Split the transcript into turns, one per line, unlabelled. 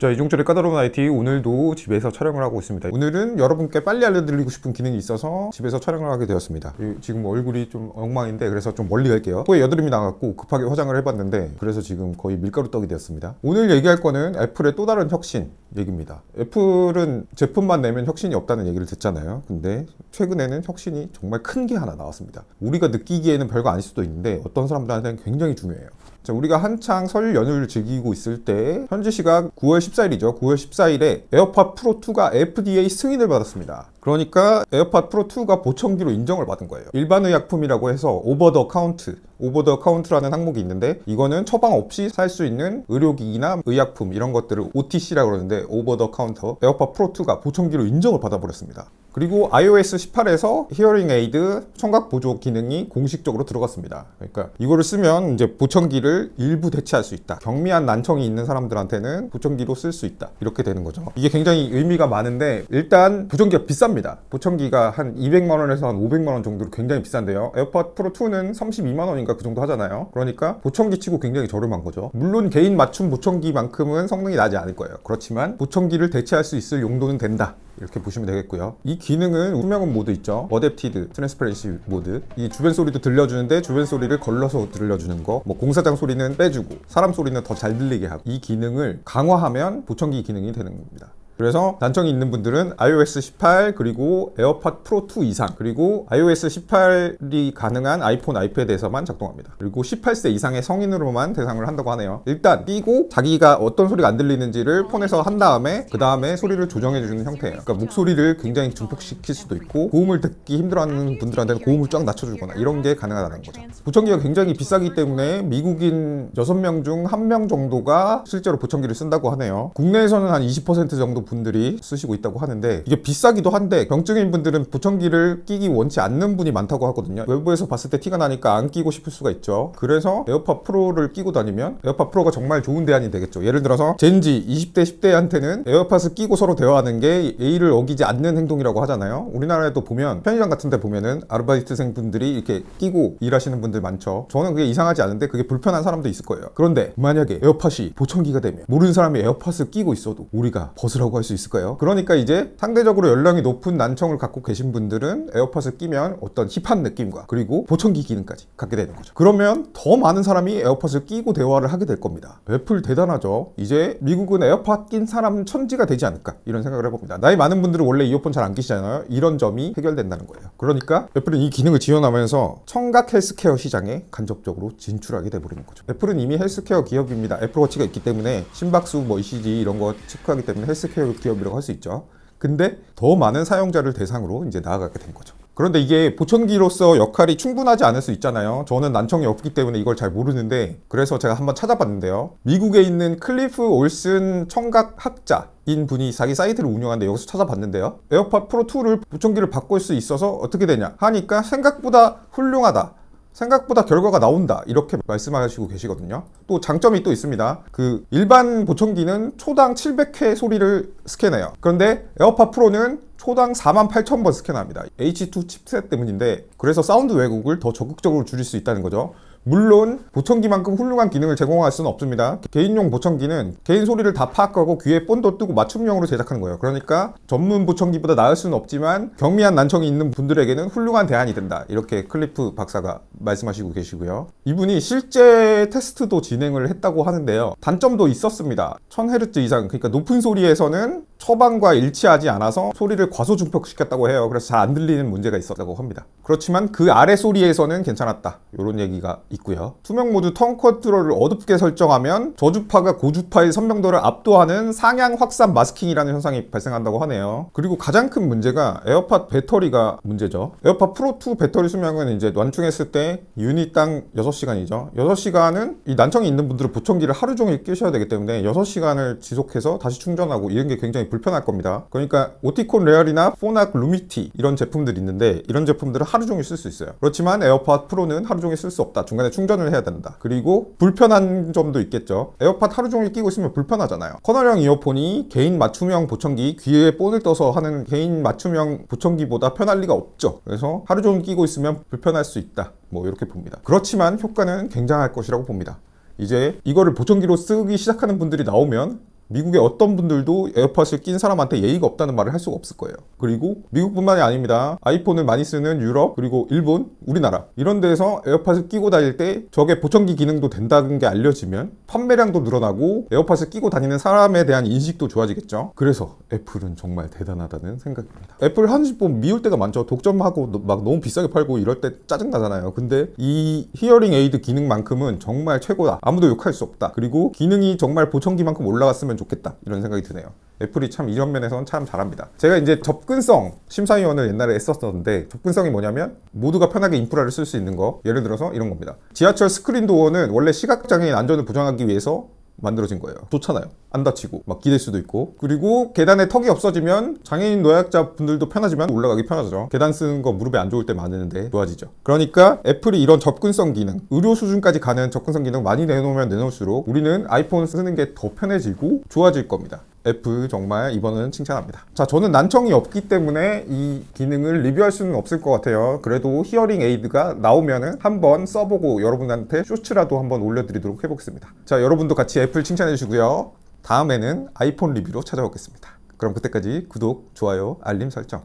자, 이종철의 까다로운 IT, 오늘도 집에서 촬영을 하고 있습니다. 오늘은 여러분께 빨리 알려드리고 싶은 기능이 있어서 집에서 촬영을 하게 되었습니다. 지금 얼굴이 좀 엉망인데 그래서 좀 멀리 갈게요. 코에 여드름이 나갔고 급하게 화장을 해봤는데 그래서 지금 거의 밀가루 떡이 되었습니다. 오늘 얘기할 거는 애플의 또 다른 혁신 얘기입니다. 애플은 제품만 내면 혁신이 없다는 얘기를 듣잖아요. 근데 최근에는 혁신이 정말 큰 게 하나 나왔습니다. 우리가 느끼기에는 별거 아닐 수도 있는데 어떤 사람들한테는 굉장히 중요해요. 자, 우리가 한창 설 연휴를 즐기고 있을 때 현지 시각 9월 14일이죠. 9월 14일에 에어팟 프로 2가 FDA 승인을 받았습니다. 그러니까 에어팟 프로 2가 보청기로 인정을 받은 거예요. 일반 의약품이라고 해서 오버 더 카운트라는 항목이 있는데 이거는 처방 없이 살 수 있는 의료기기나 의약품 이런 것들을 OTC라고 그러는데 오버 더 카운터 에어팟 프로 2가 보청기로 인정을 받아버렸습니다. 그리고 iOS 18에서 히어링 에이드 청각 보조 기능이 공식적으로 들어갔습니다. 그러니까 이거를 쓰면 이제 보청기를 일부 대체할 수 있다. 경미한 난청이 있는 사람들한테는 보청기로 쓸 수 있다. 이렇게 되는 거죠. 이게 굉장히 의미가 많은데 일단 보청기가 비쌉니다. 보청기가 한 200만 원에서 한 500만 원 정도로 굉장히 비싼데요. 에어팟 프로 2는 32만 원인가 그 정도 하잖아요. 그러니까 보청기 치고 굉장히 저렴한 거죠. 물론 개인 맞춤 보청기만큼은 성능이 나지 않을 거예요. 그렇지만 보청기를 대체할 수 있을 용도는 된다. 이렇게 보시면 되겠고요. 이 기능은 투명음 모드 있죠. 어댑티드 트랜스퍼런시 모드. 이 주변 소리도 들려주는데 주변 소리를 걸러서 들려주는 거. 뭐 공사장 소리는 빼주고 사람 소리는 더 잘 들리게 하고. 이 기능을 강화하면 보청기 기능이 되는 겁니다. 그래서 난청이 있는 분들은 iOS 18 그리고 에어팟 프로 2 이상 그리고 iOS 18이 가능한 아이폰, 아이패드에서만 작동합니다. 그리고 18세 이상의 성인으로만 대상을 한다고 하네요. 일단 끼고 자기가 어떤 소리가 안 들리는지를 폰에서 한 다음에 그 다음에 소리를 조정해주는 형태예요. 그러니까 목소리를 굉장히 증폭시킬 수도 있고 고음을 듣기 힘들어하는 분들한테는 고음을 쫙 낮춰주거나 이런 게 가능하다는 거죠. 보청기가 굉장히 비싸기 때문에 미국인 6명 중 1명 정도가 실제로 보청기를 쓴다고 하네요. 국내에서는 한 20% 정도 분들이 쓰시고 있다고 하는데 이게 비싸기도 한데 병증인 분들은 보청기를 끼기 원치 않는 분이 많다고 하거든요. 외부에서 봤을 때 티가 나니까 안 끼고 싶을 수가 있죠. 그래서 에어팟 프로를 끼고 다니면 에어팟 프로가 정말 좋은 대안이 되겠죠. 예를 들어서 젠지 20대 10대한테는 에어팟을 끼고 서로 대화하는 게 예의를 어기지 않는 행동이라고 하잖아요. 우리나라에도 보면 편의점 같은 데 보면은 아르바이트생 분들이 이렇게 끼고 일하시는 분들 많죠. 저는 그게 이상하지 않은데 그게 불편한 사람도 있을 거예요. 그런데 만약에 에어팟이 보청기가 되면 모르는 사람이 에어팟을 끼고 있어도 우리가 벗으라고 할 수 있을까요? 그러니까 이제 상대적으로 연령이 높은 난청을 갖고 계신 분들은 에어팟을 끼면 어떤 힙한 느낌과 그리고 보청기 기능까지 갖게 되는 거죠. 그러면 더 많은 사람이 에어팟을 끼고 대화를 하게 될 겁니다. 애플 대단하죠. 이제 미국은 에어팟 낀 사람 천지가 되지 않을까 이런 생각을 해봅니다. 나이 많은 분들은 원래 이어폰 잘 안 끼시잖아요. 이런 점이 해결된다는 거예요. 그러니까 애플은 이 기능을 지원하면서 청각 헬스케어 시장에 간접적으로 진출하게 돼버리는 거죠. 애플은 이미 헬스케어 기업입니다. 애플워치가 있기 때문에 심박수, ECG 이런 거 체크하기 때문에 헬스케어 기업이라고 할 수 있죠. 근데 더 많은 사용자를 대상으로 이제 나아가게 된 거죠. 그런데 이게 보청기로서 역할이 충분하지 않을 수 있잖아요. 저는 난청이 없기 때문에 이걸 잘 모르는데 그래서 제가 한번 찾아봤는데요. 미국에 있는 클리프 올슨 청각학자인 분이 자기 사이트를 운영하는데 여기서 찾아봤는데요. 에어팟 프로 2를 보청기를 바꿀 수 있어서 어떻게 되냐 하니까 생각보다 훌륭하다. 생각보다 결과가 나온다 이렇게 말씀하시고 계시거든요. 또 장점이 또 있습니다. 그 일반 보청기는 초당 700회 소리를 스캔해요. 그런데 에어팟 프로는 초당 48,000번 스캔합니다. H2 칩셋 때문인데 그래서 사운드 왜곡을 더 적극적으로 줄일 수 있다는 거죠. 물론 보청기만큼 훌륭한 기능을 제공할 수는 없습니다. 개인용 보청기는 개인 소리를 다 파악하고 귀에 본도 뜨고 맞춤형으로 제작하는 거예요. 그러니까 전문 보청기보다 나을 수는 없지만 경미한 난청이 있는 분들에게는 훌륭한 대안이 된다. 이렇게 클리프 박사가 말씀하시고 계시고요. 이분이 실제 테스트도 진행을 했다고 하는데요. 단점도 있었습니다. 1000Hz 이상, 그러니까 높은 소리에서는 처방과 일치하지 않아서 소리를 과소 중폭시켰다고 해요. 그래서 잘 안 들리는 문제가 있었다고 합니다. 그렇지만 그 아래 소리에서는 괜찮았다. 이런 얘기가 있고요. 투명 모드 턴 컨트롤을 어둡게 설정하면 저주파가 고주파의 선명도를 압도하는 상향 확산 마스킹이라는 현상이 발생한다고 하네요. 그리고 가장 큰 문제가 에어팟 배터리가 문제죠. 에어팟 프로 2 배터리 수명은 이제 완충했을 때 유닛당 6시간이죠. 6시간은 이 난청이 있는 분들은 보청기를 하루 종일 끼셔야 되기 때문에 6시간을 지속해서 다시 충전하고 이런 게 굉장히 불편할 겁니다. 그러니까 오티콘 레알이나 포낙 루미티 이런 제품들이 있는데 이런 제품들은 하루 종일 쓸 수 있어요. 그렇지만 에어팟 프로는 하루 종일 쓸 수 없다. 중간에 충전을 해야 된다. 그리고 불편한 점도 있겠죠. 에어팟 하루 종일 끼고 있으면 불편하잖아요. 커널형 이어폰이 개인 맞춤형 보청기, 귀에 본을 떠서 하는 개인 맞춤형 보청기보다 편할 리가 없죠. 그래서 하루 종일 끼고 있으면 불편할 수 있다. 뭐 이렇게 봅니다. 그렇지만 효과는 굉장할 것이라고 봅니다. 이제 이거를 보청기로 쓰기 시작하는 분들이 나오면 미국의 어떤 분들도 에어팟을 낀 사람한테 예의가 없다는 말을 할 수가 없을 거예요. 그리고 미국뿐만이 아닙니다. 아이폰을 많이 쓰는 유럽, 그리고 일본, 우리나라 이런 데서 에어팟을 끼고 다닐 때 저게 보청기 기능도 된다는 게 알려지면 판매량도 늘어나고 에어팟을 끼고 다니는 사람에 대한 인식도 좋아지겠죠. 그래서 애플은 정말 대단하다는 생각입니다. 애플 하나씩 보면 미울 때가 많죠. 독점하고 막 너무 비싸게 팔고 이럴 때 짜증나잖아요. 근데 이 히어링 에이드 기능만큼은 정말 최고다. 아무도 욕할 수 없다. 그리고 기능이 정말 보청기만큼 올라갔으면 좋겠다. 이런 생각이 드네요. 애플이 참 이런 면에서는 참 잘합니다. 제가 이제 접근성 심사위원을 옛날에 했었는데, 접근성이 뭐냐면 모두가 편하게 인프라를 쓸 수 있는 거. 예를 들어서 이런 겁니다. 지하철 스크린 도어는 원래 시각장애인 안전을 보장하기 위해서 만들어진 거예요. 좋잖아요. 안 다치고 막 기댈 수도 있고. 그리고 계단에 턱이 없어지면 장애인 노약자 분들도 편하지만 올라가기 편하죠. 계단 쓰는 거 무릎에 안 좋을 때 많은데 좋아지죠. 그러니까 애플이 이런 접근성 기능, 의료 수준까지 가는 접근성 기능 많이 내놓으면 내놓을수록 우리는 아이폰 쓰는 게 더 편해지고 좋아질 겁니다. 애플 정말 이번은 칭찬합니다. 자, 저는 난청이 없기 때문에 이 기능을 리뷰할 수는 없을 것 같아요. 그래도 히어링 에이드가 나오면은 한번 써보고 여러분한테 쇼츠라도 한번 올려드리도록 해보겠습니다. 자, 여러분도 같이 애플 칭찬해 주시고요. 다음에는 아이폰 리뷰로 찾아오겠습니다. 그럼 그때까지 구독, 좋아요, 알림 설정